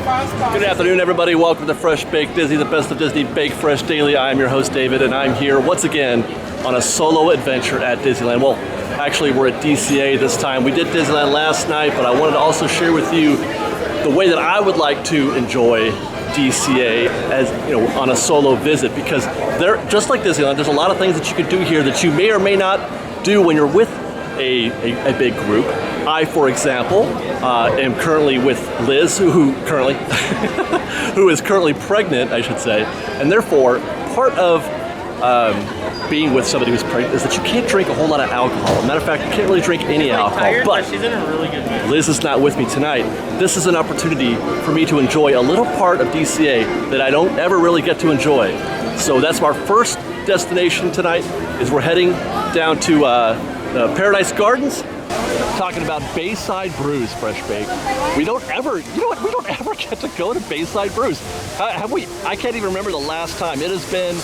Good afternoon, everybody. Welcome to FreshBaked Disney, the best of Disney baked fresh daily. I'm your host, David, and I'm here once again on a solo adventure at Disneyland. Well, actually, we're at DCA this time. We did Disneyland last night, but I wanted to also share with you the way that I would like to enjoy DCA as on a solo visit, because they're just like Disneyland. There's a lot of things that you can do here that you may or may not do when you're with a big group. I, for example, am currently with Liz, who is currently pregnant, I should say, and therefore part of being with somebody who's pregnant is that you can't drink a whole lot of alcohol. As a matter of fact, you can't really drink any alcohol. Tired, but she's in a really good mood. Liz is not with me tonight. This is an opportunity for me to enjoy a little part of DCA that I don't ever really get to enjoy. So that's our first destination tonight. Is we're heading down to Paradise Gardens, talking about Bayside Brews Fresh Baked. We don't ever, we don't ever get to go to Bayside Brews. Have we? I can't even remember the last time. It has been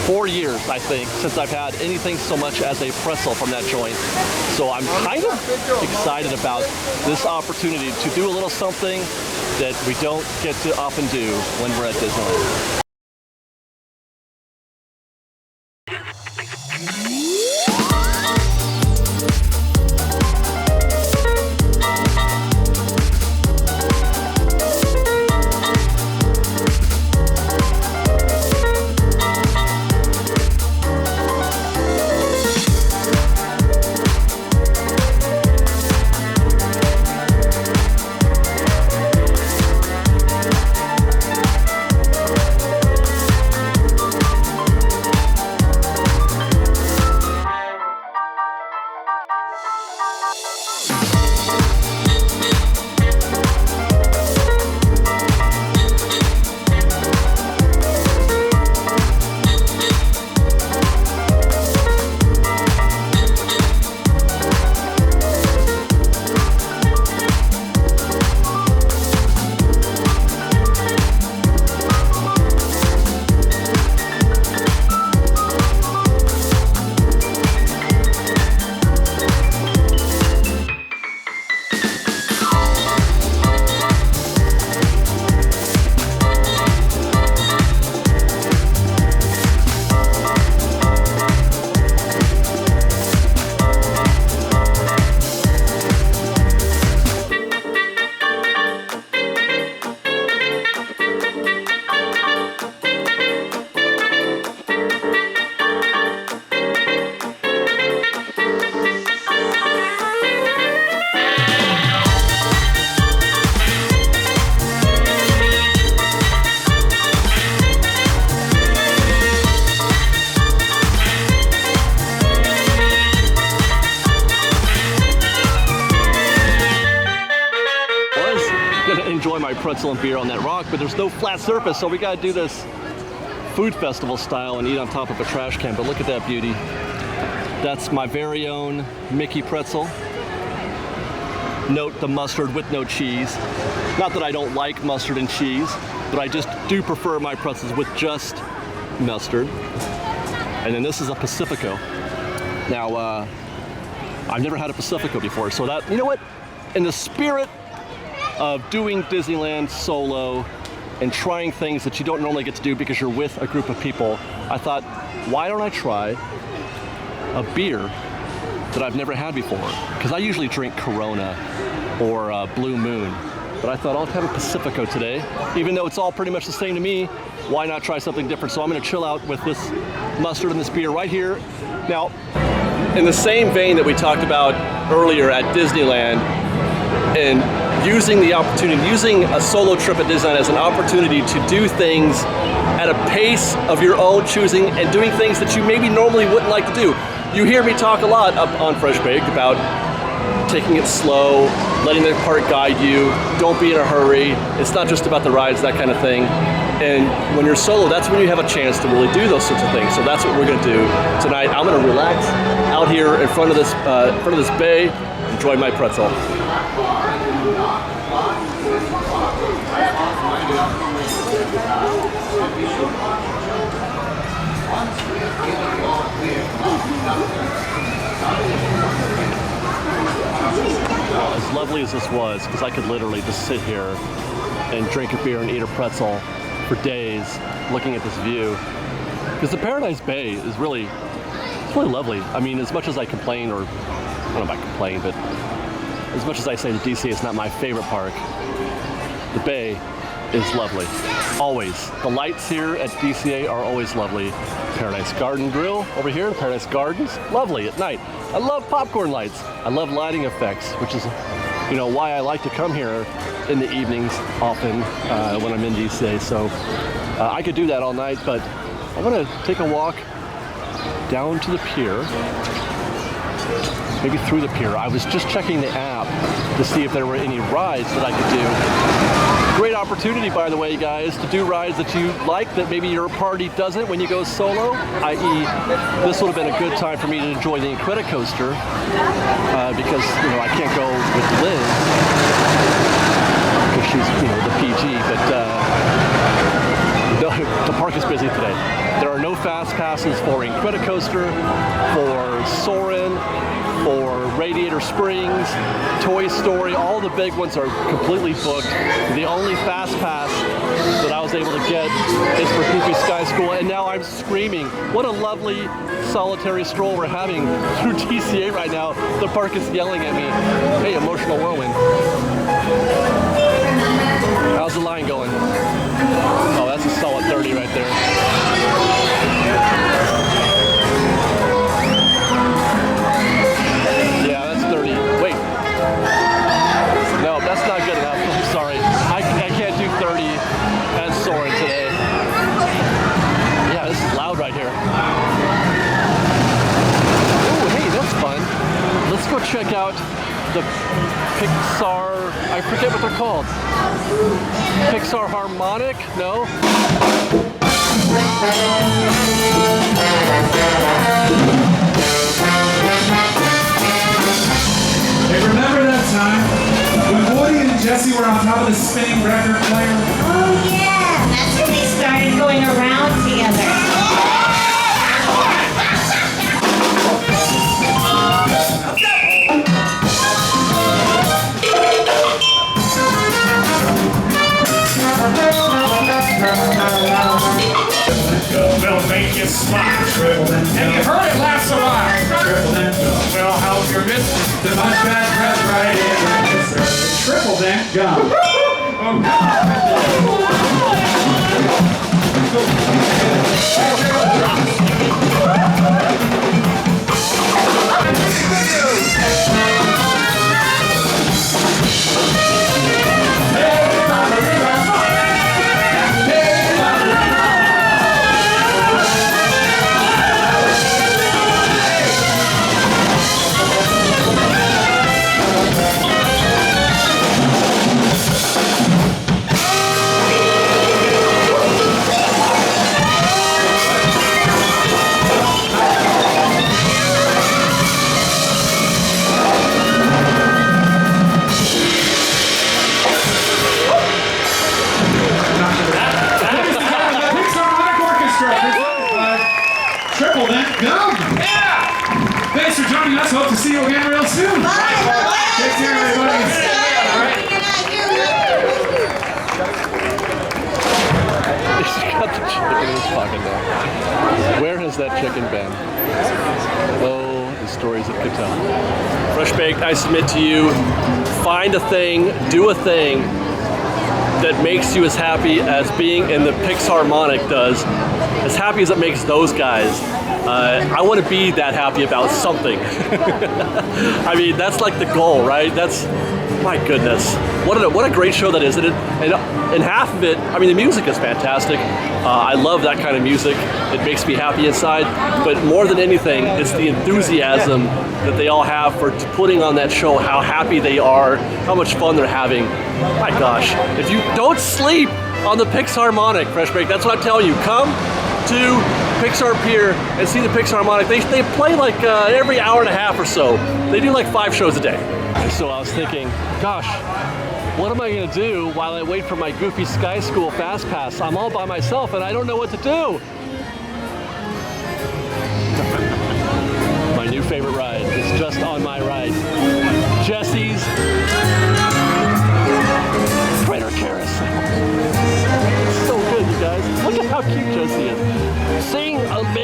4 years, I think, since I've had anything so much as a pretzel from that joint. So I'm kind of excited about this opportunity to do a little something that we don't get to often do when we're at Disneyland. Enjoy my pretzel and beer on that rock, but there's no flat surface, so we got to do this food festival style and eat on top of a trash can. But look at that beauty. That's my very own Mickey pretzel. Note the mustard with no cheese. Not that I don't like mustard and cheese, but I just do prefer my pretzels with just mustard. And then this is a Pacifico. Now, I've never had a Pacifico before, so that, you know what? In the spirit of doing Disneyland solo and trying things that you don't normally get to do because you're with a group of people, I thought, why don't I try a beer that I've never had before? Because I usually drink Corona or Blue Moon, but I thought I'll have a Pacifico today. Even though it's all pretty much the same to me, why not try something different? So I'm gonna chill out with this mustard and this beer right here. Now, in the same vein that we talked about earlier at Disneyland, and using the opportunity, using a solo trip at Disneyland as an opportunity to do things at a pace of your own choosing and doing things that you maybe normally wouldn't like to do. You hear me talk a lot up on FreshBaked about taking it slow, letting the park guide you, don't be in a hurry. It's not just about the rides, that kind of thing. And when you're solo, that's when you have a chance to really do those sorts of things. So that's what we're gonna do tonight. I'm gonna relax out here in front of this bay, enjoy my pretzel. As lovely as this was, because I could literally just sit here and drink a beer and eat a pretzel for days looking at this view. Because the Paradise Bay is really, it's really lovely. I mean, as much as I complain, or I don't know about complain, but as much as I say that DCA is not my favorite park, the bay is lovely. Always. The lights here at DCA are always lovely. Paradise Garden Grill over here, Paradise Gardens, lovely at night. I love popcorn lights. I love lighting effects, which is, you know, why I like to come here in the evenings often when I'm in DCA. So I could do that all night, but I want to take a walk down to the pier, maybe through the pier. I was just checking the app to see if there were any rides that I could do. Great opportunity, by the way, guys, to do rides that you like that maybe your party doesn't when you go solo, i.e. this would have been a good time for me to enjoy the Incredicoaster because, you know, I can't go with Liz because she's, you know, the PG, but the park is busy today. There are no fast passes for Incredicoaster, for Soarin', for Radiator Springs, Toy Story. All the big ones are completely booked. The only fast pass that I was able to get is for Goofy Sky School, and now I'm screaming. What a lovely solitary stroll we're having through DCA right now. The park is yelling at me. Hey, emotional whirlwind. How's the line going? Oh, that's a solid 30 right there. Yeah, that's 30. Wait. No, that's not good enough. I'm sorry. I can't do 30 and Soarin' today. Yeah, this is loud right here. Oh, hey, that's fun. Let's go check out the Pixar, I forget what they're called. Pixar Harmonic? No? Hey, remember that time when Woody and Jesse were on top of the spinning record player? Oh yeah, that's when they started going around together. We'll make you smile. Have you heard it last a while? We'll help your mistress. The much bad press right in. Triple dent gum. Triple dent gum. Yeah. Thanks for joining us. Hope to see you again real soon. Bye. Take care, everybody. He's got the chicken in his pocket now. Where has that chicken been? Oh, the stories it could tell. FreshBaked, I submit to you, find a thing, do a thing that makes you as happy as being in the Pixar Harmonic does, as happy as it makes those guys. I want to be that happy about something. I mean, that's like the goal, right? That's, my goodness, what a great show that is. And half of it, I mean, the music is fantastic. I love that kind of music. It makes me happy inside. But more than anything, it's the enthusiasm that they all have for putting on that show, how happy they are, how much fun they're having. My gosh, if you don't sleep on the Pixar Harmonic, FreshBaked, that's what I'm telling you. Come to Pixar Pier and see the Pixar Harmonic. They play like every hour and a half or so. They do like 5 shows a day. So I was thinking, gosh, what am I gonna do while I wait for my Goofy Sky School Fast Pass? I'm all by myself and I don't know what to do. My new favorite ride is just on my right. Jesse's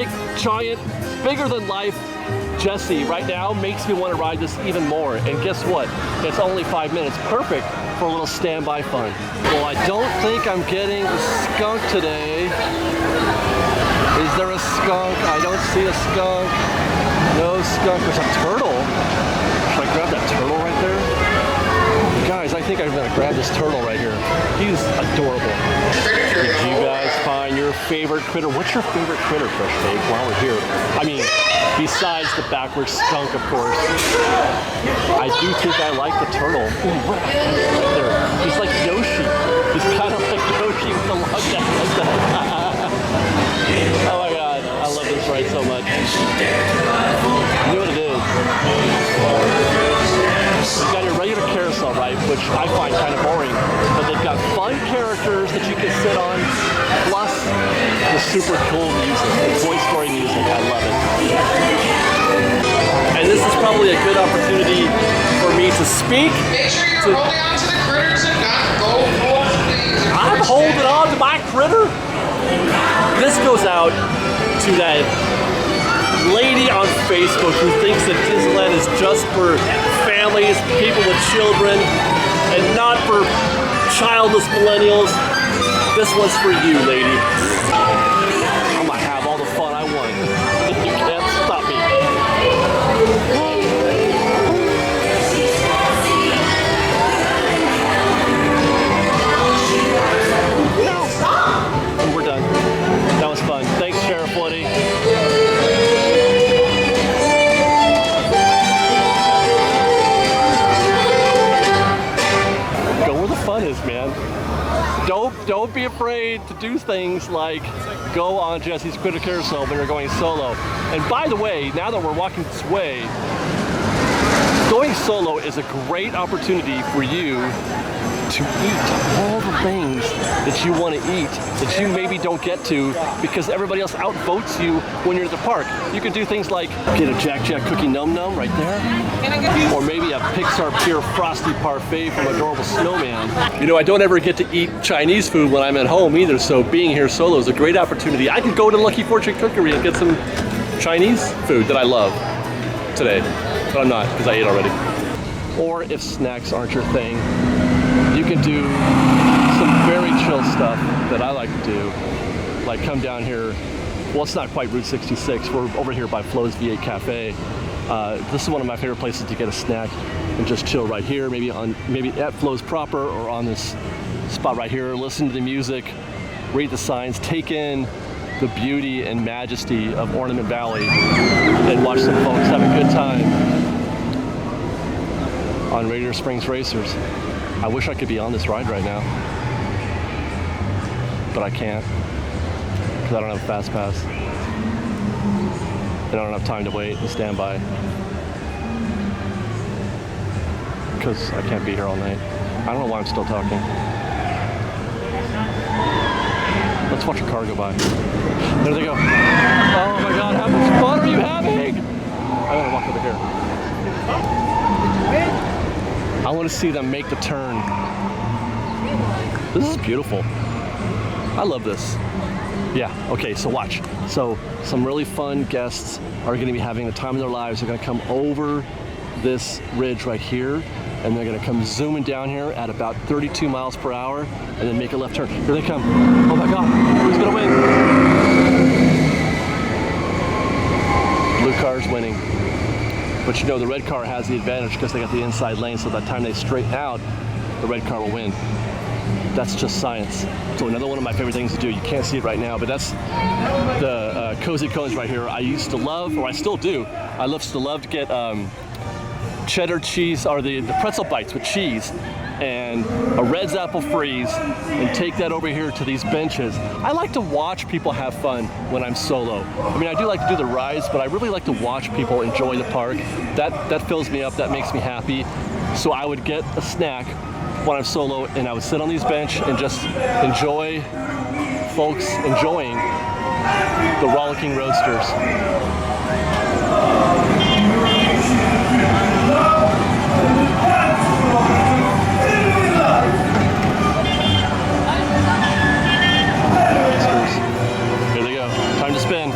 big, giant, bigger than life Jesse right now makes me want to ride this even more. And guess what? It's only 5 minutes. Perfect for a little standby fun. Well, I don't think I'm getting a skunk today. Is there a skunk? I don't see a skunk. No skunk. There's a turtle. Should I grab that turtle right there? Guys, I think I'm gonna grab this turtle right here. He's adorable. Did you guys find your favorite critter? What's your favorite critter, FreshBaked, while we're here? I mean, besides the backwards skunk, of course. I do think I like the turtle. Ooh, right there. He's like Yoshi. He's kind of like Yoshi with the lug down like that. Oh my God, I love this ride so much. You know what it is? You've got your regular carousel ride, which I find kind of boring, but they've got fun characters that you can sit on, plus the super cool music, the Toy Story music. I love it. And this is probably a good opportunity for me to speak. Make sure you're holding on to the critters and not go forward, please. I'm holding on to my critter. This goes out to that lady on Facebook who thinks that Disneyland is just for families, people with children, and not for childless millennials. This one's for you, lady. I'm gonna have all the fun I want. You can't stop me. And we're done. That was fun. Thanks, Sheriff Woody. Go where the fun is, man. Don't be afraid to do things like go on Jesse's Critter Carousel when you're going solo. And by the way, now that we're walking this way, going solo is a great opportunity for you to eat all the things that you want to eat that you maybe don't get to because everybody else outvotes you when you're at the park. You can do things like get a Jack Jack Cookie Num Num right there, or maybe a Pixar Pure Frosty Parfait from Adorable Snowman. You know, I don't ever get to eat Chinese food when I'm at home either, so being here solo is a great opportunity. I could go to Lucky Fortune Cookery and get some Chinese food that I love today, but I'm not because I ate already. Or if snacks aren't your thing, you can do some very chill stuff that I like to do, like come down here. Well, it's not quite Route 66. We're over here by Flo's V8 Cafe. This is one of my favorite places to get a snack and just chill right here, maybe at Flo's proper or on this spot right here. Listen to the music, read the signs, take in the beauty and majesty of Ornament Valley, and watch some folks have a good time on Radiator Springs Racers. I wish I could be on this ride right now, but I can't because I don't have a fast pass and I don't have time to wait and stand by because I can't be here all night. I don't know why I'm still talking. Let's watch a car go by. There they go. Oh my God, how much fun are you having? I want to walk over here. I want to see them make the turn. This is beautiful. I love this. Yeah, okay, so watch. So some really fun guests are going to be having the time of their lives. They're going to come over this ridge right here, and they're going to come zooming down here at about 32 miles per hour, and then make a left turn. Here they come. Oh my God, who's going to win? Blue car's winning. But you know, the red car has the advantage because they got the inside lane, so by the time they straighten out, the red car will win. That's just science. So another one of my favorite things to do, you can't see it right now, but that's the cozy cones right here. I used to love, or I still do, I used to love to get cheddar cheese, or the pretzel bites with cheese, and a Red's apple freeze, and take that over here to these benches. I like to watch people have fun when I'm solo. I mean, I do like to do the rides, but I really like to watch people enjoy the park. That fills me up, that makes me happy. So I would get a snack when I'm solo, and I would sit on these bench and just enjoy folks enjoying the rollicking roadsters. Here they go. Time to spin.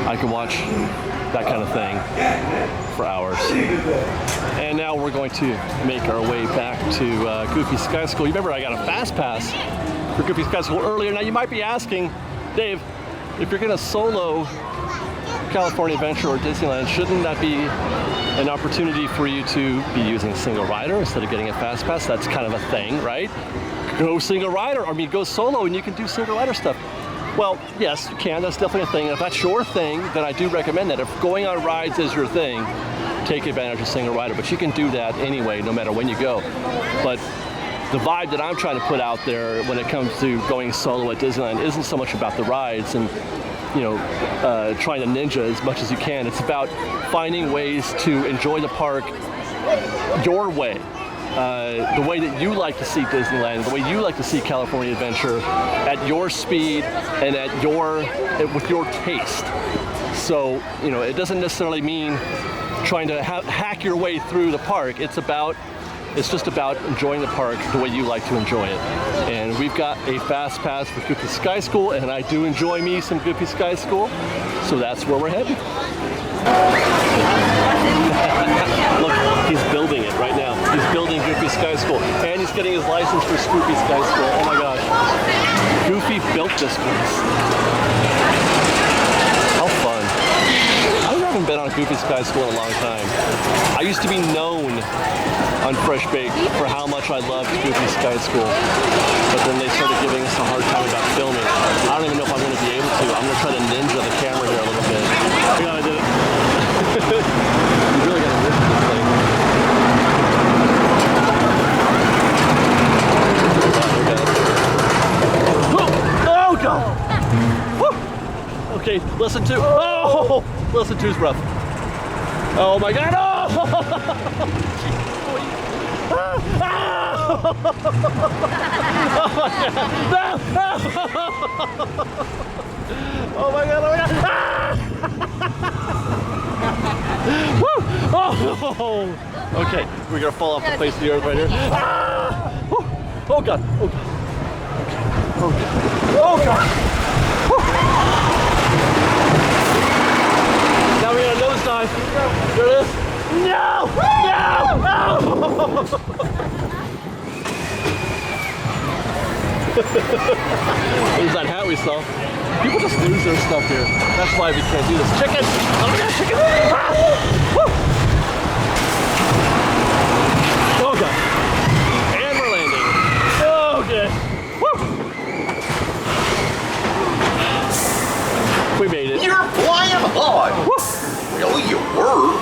I could watch that kind of thing for hours. And now we're going to make our way back to Goofy Sky School. You remember I got a fast pass for Goofy Sky School earlier. Now you might be asking, Dave, if you're gonna solo California Adventure or Disneyland, shouldn't that be an opportunity for you to be using a single rider instead of getting a fast pass? That's kind of a thing, right? Go single rider, go solo and you can do single rider stuff. Well, yes, you can, that's definitely a thing. And if that's your thing, then I do recommend that. If going on rides is your thing, take advantage of single rider, but you can do that anyway, no matter when you go. But the vibe that I'm trying to put out there when it comes to going solo at Disneyland isn't so much about the rides and trying to ninja as much as you can. It's about finding ways to enjoy the park your way. The way that you like to see Disneyland, the way you like to see California Adventure, at your speed and with your taste. So, it doesn't necessarily mean trying to hack your way through the park. It's just about enjoying the park the way you like to enjoy it. And we've got a fast pass for Goofy Sky School, and I do enjoy me some Goofy Sky School, so that's where we're heading. Look, he's building it right now. He's building Goofy Sky School, and he's getting his license for Goofy Sky School. Oh my gosh. Goofy built this place. How fun. I haven't been on Goofy Sky School in a long time. I used to be known on FreshBaked for how much I loved Goofy Sky School, but then they started giving us a hard time about filming. I don't even know if I'm going to be able to. I'm going to try to ninja the camera here a little bit. Yeah, I did it. You really got to work with this thing. Oh God! Woo! Okay, listen to. Oh, listen to his breath. Oh my God! Oh! Oh my God! Oh my God! Woo! Oh! Okay, we're gonna fall off the face of the earth right here. Oh God! Oh God! Oh God! Oh God! Now we're gonna nosedive. There it is. No! No! No! There's that hat we saw. People just lose their stuff here. That's why we can't do this. Chicken! Oh my God, chicken! Ah! Woo! Oh God. And we're landing. Okay. Woo! We made it. You're flying hard. Woo! Really, you were.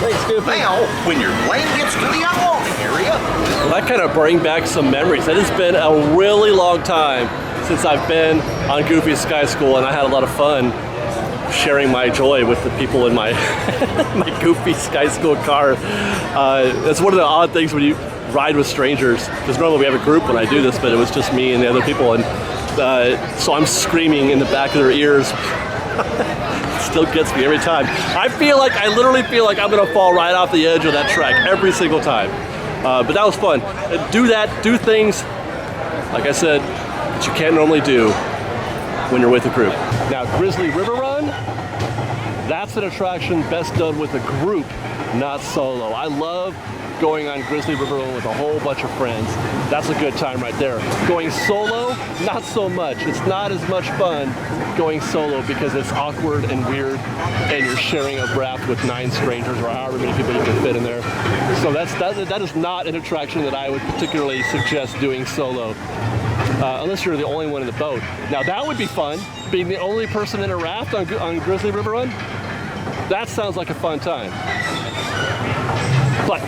Thanks, Goofy. Now, when your plane gets to the unloading area. Well, that kind of brings back some memories. It has been a really long time since I've been on Goofy Sky School, and I had a lot of fun sharing my joy with the people in my my Goofy Sky School car. That's one of the odd things when you ride with strangers, because normally we have a group when I do this, but it was just me and the other people, and so I'm screaming in the back of their ears. Still gets me every time. I literally feel like I'm gonna fall right off the edge of that track every single time. But that was fun. Do things, like I said, that you can't normally do when you're with a group. Now, Grizzly River Run, that's an attraction best done with a group, not solo. I love going on Grizzly River Run with a whole bunch of friends. That's a good time right there. Going solo, not so much. It's not as much fun going solo because it's awkward and weird, and you're sharing a raft with 9 strangers or however many people you can fit in there. So that is not an attraction that I would particularly suggest doing solo, unless you're the only one in the boat. Now that would be fun, being the only person in a raft on Grizzly River Run. That sounds like a fun time. But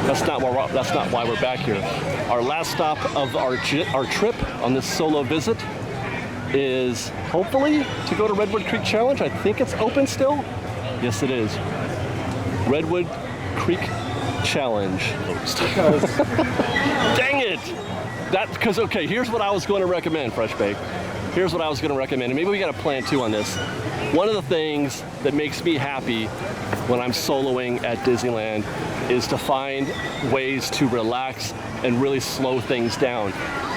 that's not why we're back here. Our last stop of our trip on this solo visit is hopefully to go to Redwood Creek Challenge. I think it's open still. Yes, it is. Redwood Creek Challenge. Dang it! Okay, here's what I was going to recommend, FreshBaked. Here's what I was going to recommend, and maybe we got a plan too on this. One of the things that makes me happy when I'm soloing at Disneyland is to find ways to relax and really slow things down.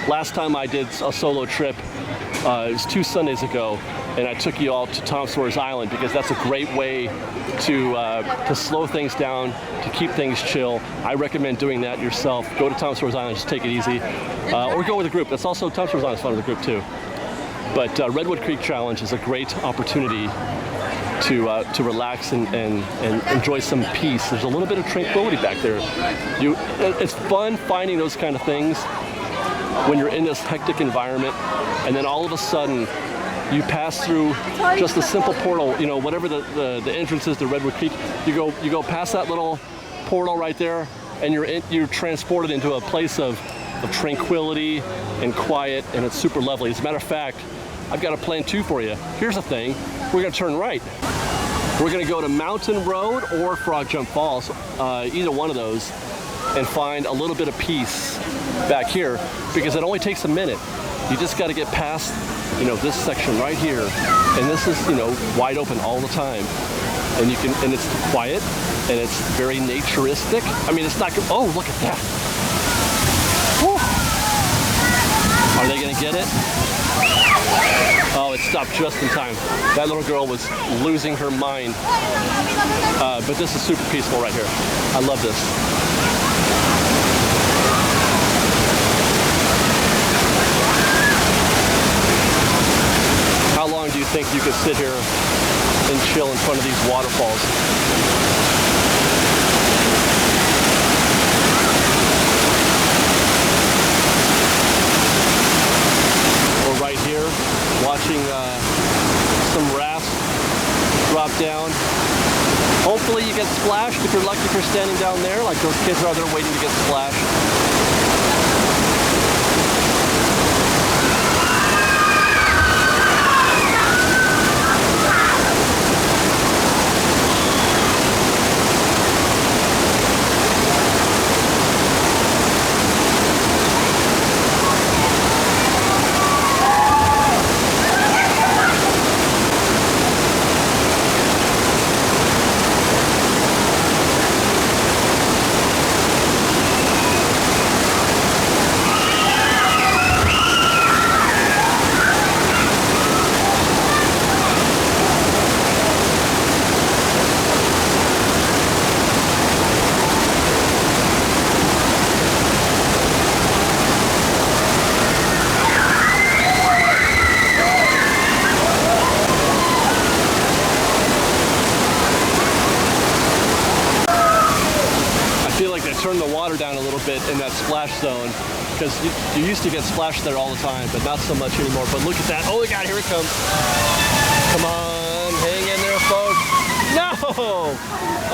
Last time I did a solo trip, it was 2 Sundays ago, and I took you all to Tom Sawyer's Island because that's a great way to slow things down, to keep things chill. I recommend doing that yourself. Go to Tom Sawyer's Island, just take it easy, or go with a group. That's also Tom Sawyer's Island is fun with a group too. But Redwood Creek Challenge is a great opportunity to relax and enjoy some peace. There's a little bit of tranquility back there. It's fun finding those kind of things when you're in this hectic environment, and then all of a sudden you pass through just a simple portal. You know, whatever the entrance is to Redwood Creek, you go past that little portal right there, and you're transported into a place of tranquility and quiet, and it's super lovely. As a matter of fact, I've got a plan too for you. Here's the thing: we're gonna turn right. We're gonna go to Mountain Road or Frog Jump Falls, either one of those, and find a little bit of peace back here, because it only takes a minute. You just got to get past, this section right here, and this is, wide open all the time, and it's quiet, and it's very naturistic. I mean, it's not good. Oh, look at that! Woo. Are they gonna get it? Oh, it stopped just in time. That little girl was losing her mind. But this is super peaceful right here. I love this. How long do you think you could sit here and chill in front of these waterfalls? We're right here watching some rafts drop down. Hopefully you get splashed if you're lucky, if you're standing down there like those kids are there waiting to get splashed. Turn the water down a little bit in that splash zone, because you used to get splashed there all the time, but not so much anymore. But look at that. Oh my God, here it comes. Come on, hang in there, folks. No!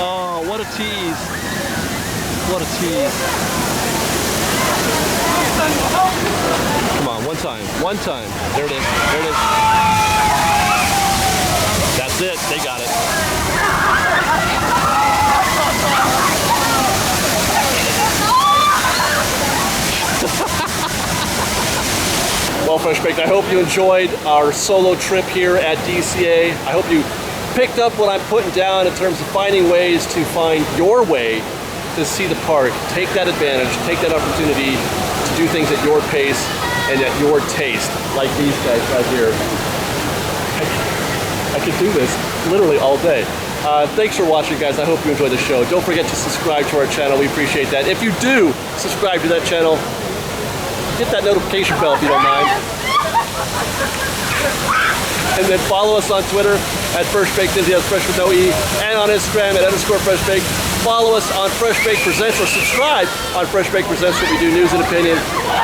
Oh, what a tease. What a tease. Come on, one time. One time. There it is. There it is. That's it. They got it. Well, FreshBaked, I hope you enjoyed our solo trip here at DCA. I hope you picked up what I'm putting down in terms of finding ways to find your way to see the park. Take that advantage, take that opportunity to do things at your pace and at your taste, like these guys right here. I could do this literally all day. Thanks for watching, guys. I hope you enjoyed the show. Don't forget to subscribe to our channel. We appreciate that. If you do subscribe to that channel, hit that notification bell if you don't mind. And then follow us on Twitter at FreshBaked, that's fresh with no E, and on Instagram at _FreshBaked. Follow us on FreshBaked Presents, or subscribe on FreshBaked Presents, where we do news and opinion.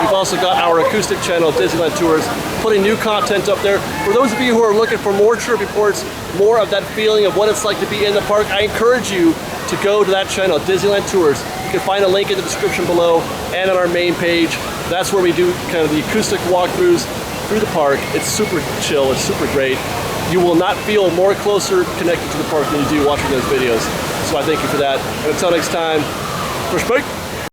We've also got our acoustic channel, Disneyland Tours, putting new content up there. For those of you who are looking for more trip reports, more of that feeling of what it's like to be in the park, I encourage you to go to that channel, Disneyland Tours. You can find a link in the description below and on our main page. That's where we do kind of the acoustic walkthroughs through the park. It's super chill, it's super great. You will not feel more closer connected to the park than you do watching those videos. So I thank you for that. And until next time, FreshBaked.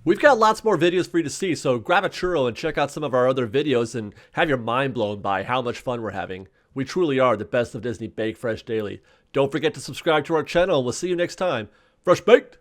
We've got lots more videos for you to see, so grab a churro and check out some of our other videos and have your mind blown by how much fun we're having. We truly are the best of Disney Bake Fresh Daily. Don't forget to subscribe to our channel, and we'll see you next time. FreshBaked!